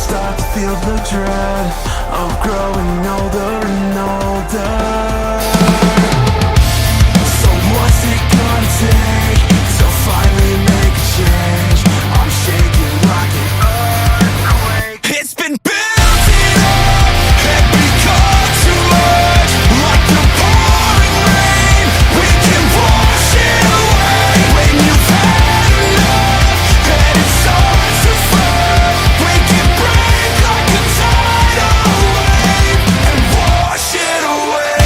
start to feel the dread of growing older and older. So what's it gonna take to finally make a change? I'm shaking like an earthquake. It's been building up and become too much, like the pouring rain. We can wash it away when you've had enough and it starts to flood. We can break like a tidal wave and wash it away.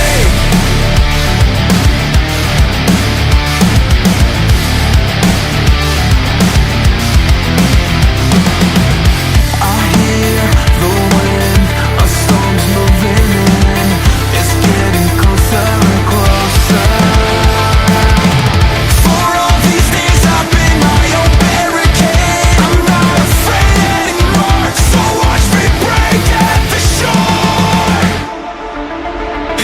I hear the wind, a storm's moving in. It's getting closer and closer. For all these days I've been my own barricade. I'm not afraid anymore, so watch me break at the shore.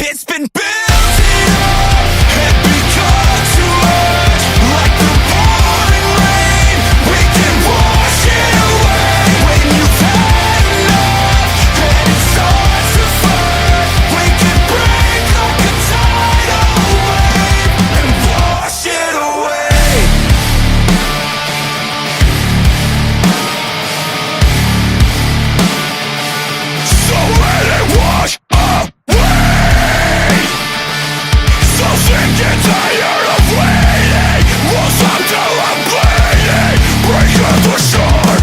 It's been building up and become too much, like the pouring rain. We can wash it away when you've had enough and it starts to flood. We can break like a tidal wave and wash it away. So let it wash away. So sick and tired of waiting. Won't stop till I'm bleeding. Break at the shore.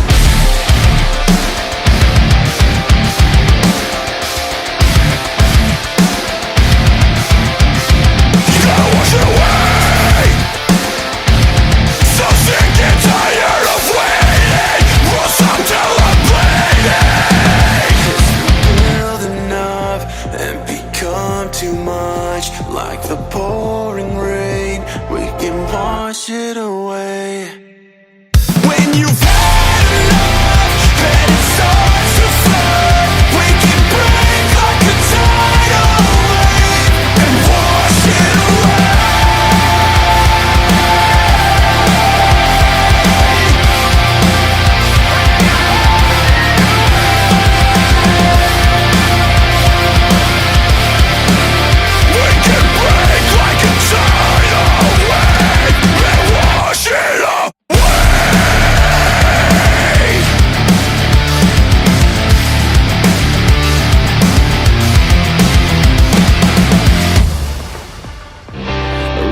You gotta wash it away. So sick and tired of waiting. Won't stop till I'm bleeding. Building up and become too much, like the pouring rain. We can wash it away. When you've had enough and it starts to flood, we can break like a tidal wave and wash it away. We can break like a tidal wave and wash it away.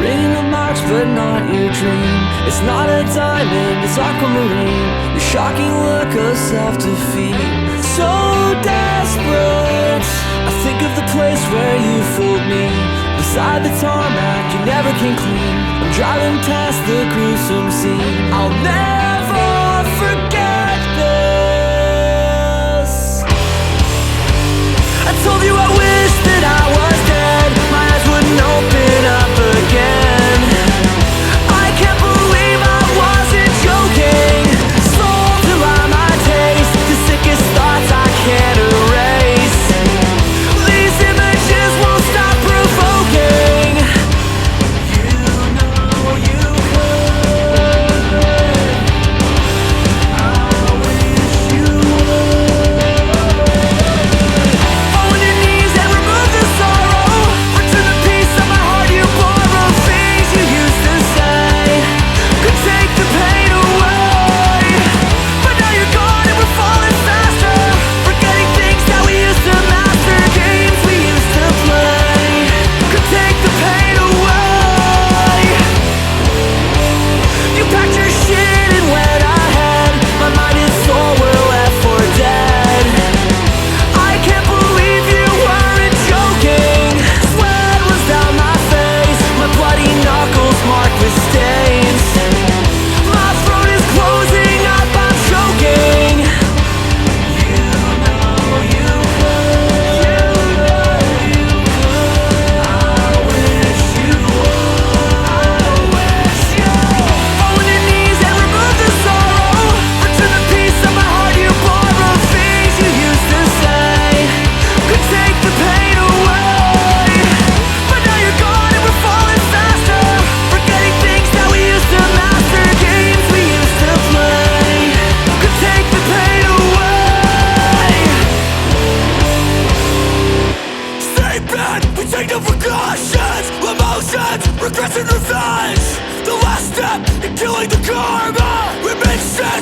Reading the marks but not your dream. It's not a diamond, it's aquamarine. Your shocking look of self-defeat, so desperate. I think of the place where you fooled me. Beside the tarmac you never came clean. I'm driving past the gruesome scene. I'll never forget this. I told you I wish that I was dead. My eyes wouldn't open up again. I can't believe I wasn't joking. Sold to lie my taste, the sickest thoughts I can't erase. These images won't stop provoking. You know you could. I wish you would. On your knees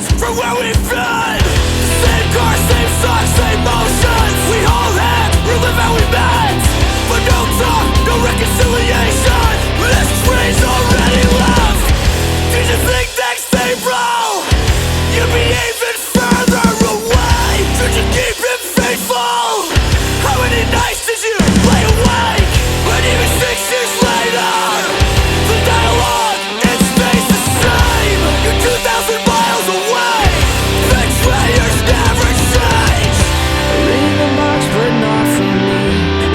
distance from where we've been. Same car, same songs, same motions. We all had, relive how we met. But no talk, no reconciliation. This train's already left. Did you think next April you'd be even further away? Should you keep it faithful? How many nights did you lay awake? And even 6 years later, the dialogue, it stays the same. You're 2,000 miles away. Betrayers never change. Reading the box, but not for me. It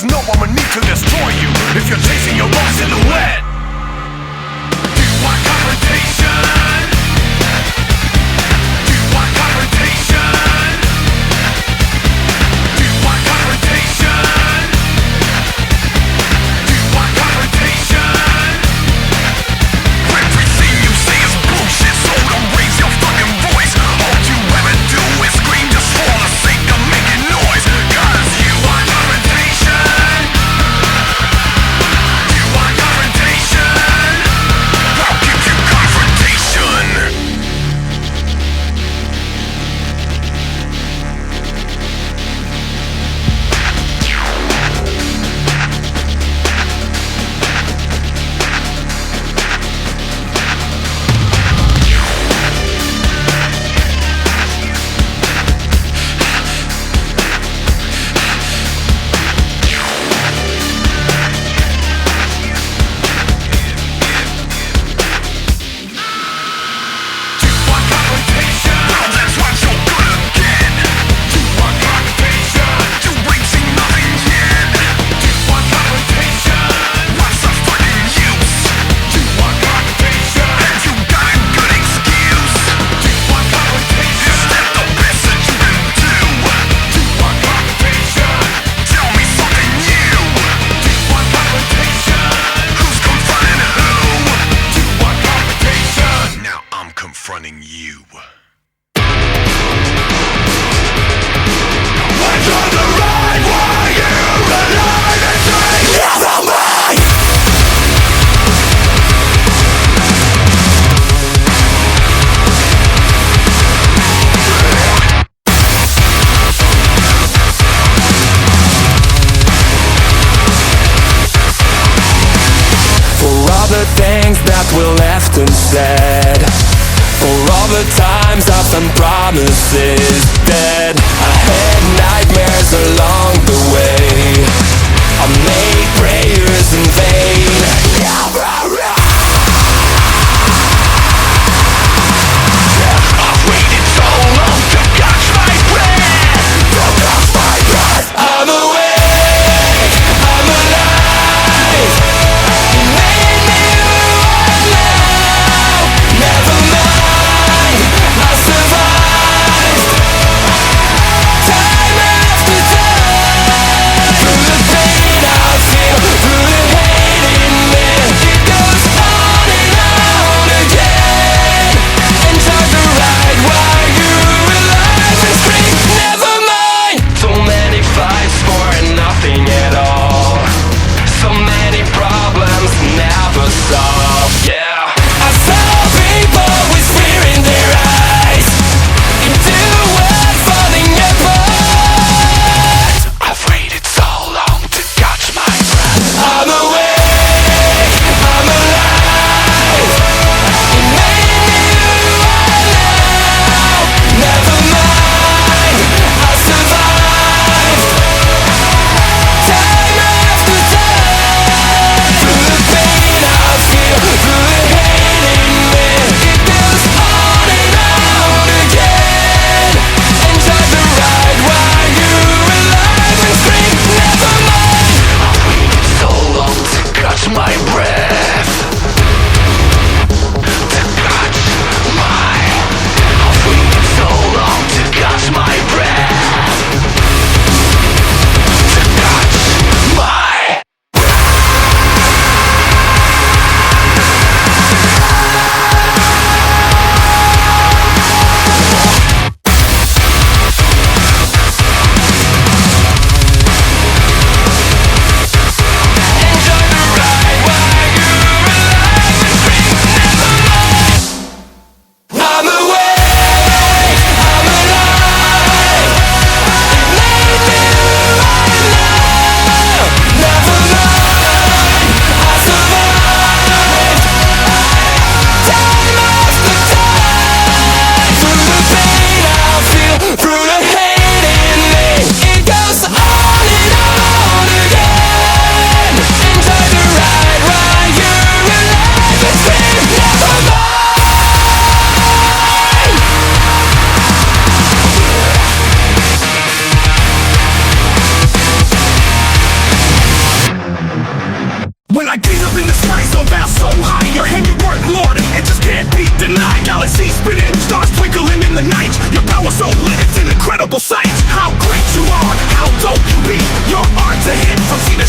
no one will need to destroy you if you're chasing your own silhouette. Do you want confrontation? Do you want confrontation? Do you want confrontation? Do you want confrontation? Everything you say is bullshit, so don't raise your fucking voice. All you ever do is scream just for the sake of making noise. Cause you want confrontation. You want confrontation. I'll give you confrontation. Confronting you. What's on the ride while you're alive and say never mind? For all the things that were left unsaid, for all the times I found promises dead, I had nightmares along the way. I made prayers in vain. I've waited so long to catch my breath. I'm awake, I'm alive. You made me who I am now. Never mind, I survived. Time after time.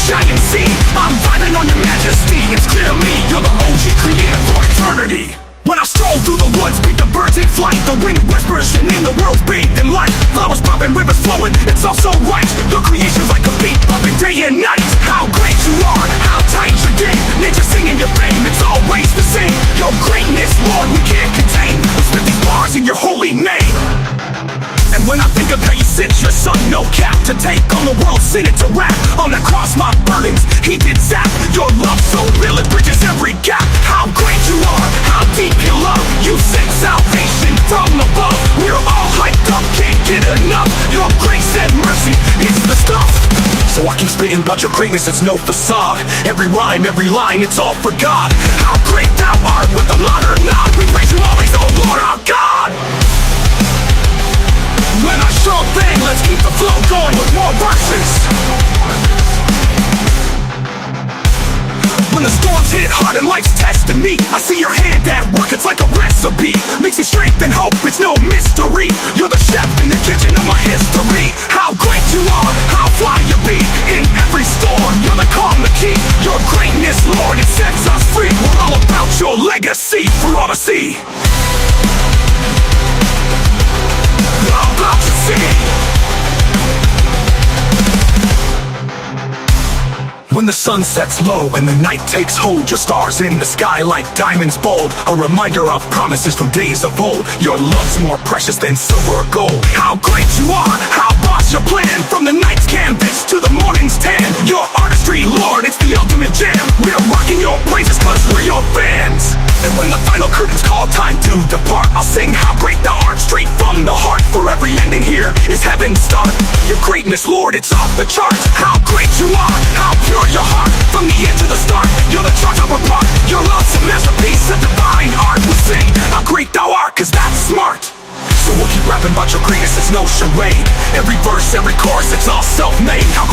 giant sea. I'm riding on your majesty. It's clear to me you're the OG creator for eternity. When I stroll through the woods, beat the birds in flight. The wind whispers and in the world's bathed in light. Flowers popping, rivers flowing, it's all so right. Your creation's like a beat, pumping day and night. How great you are, how tight your game. Nature singing your fame, it's always the same. Your greatness, Lord, we can't contain. We spit these bars in your holy name. And when I think of how you sent your son, no cap, to take on the world, sent it to rap. On the cross, my burdens, he did zap. Your love so real, it bridges every gap. How great you are, how deep your love. You sent salvation from above. We're all hyped up, can't get enough. Your grace and mercy, it's the stuff. So I keep spitting about your greatness, it's no facade. Every rhyme, every line, it's all for God. How great thou art, with a lot or not. We praise you always, oh Lord our God. When I sure thing, let's keep the flow going with more verses. When the storms hit hard and life's testing me, I see your hand at work, it's like a recipe. Makes me strength and hope, it's no mystery. You're the chef in the kitchen of my history. How great you are, how fly you be. In every storm, you're the calm, the key. Your greatness, Lord, it sets us free. We're all about your legacy for all to see. All about to see. When the sun sets low and the night takes hold, your stars in the sky like diamonds bold. A reminder of promises from days of old. Your love's more precious than silver or gold. How great you are, how boss your plan. From the night's canvas to the morning's tan. Your artistry, Lord, it's the ultimate jam. We're rocking your praises cause we're your fans. And when the final curtains call time to depart, I'll sing how great thou art straight from the heart. For every ending here is heaven's start. Your greatness, Lord, it's off the charts. How great you are, how pure your heart. From the end to the start, you're the chart of a part. Your love's a masterpiece, a divine art. We sing how great thou art, cause that's smart. So we'll keep rapping about your greatness, it's no charade. Every verse, every chorus, it's all self-made. How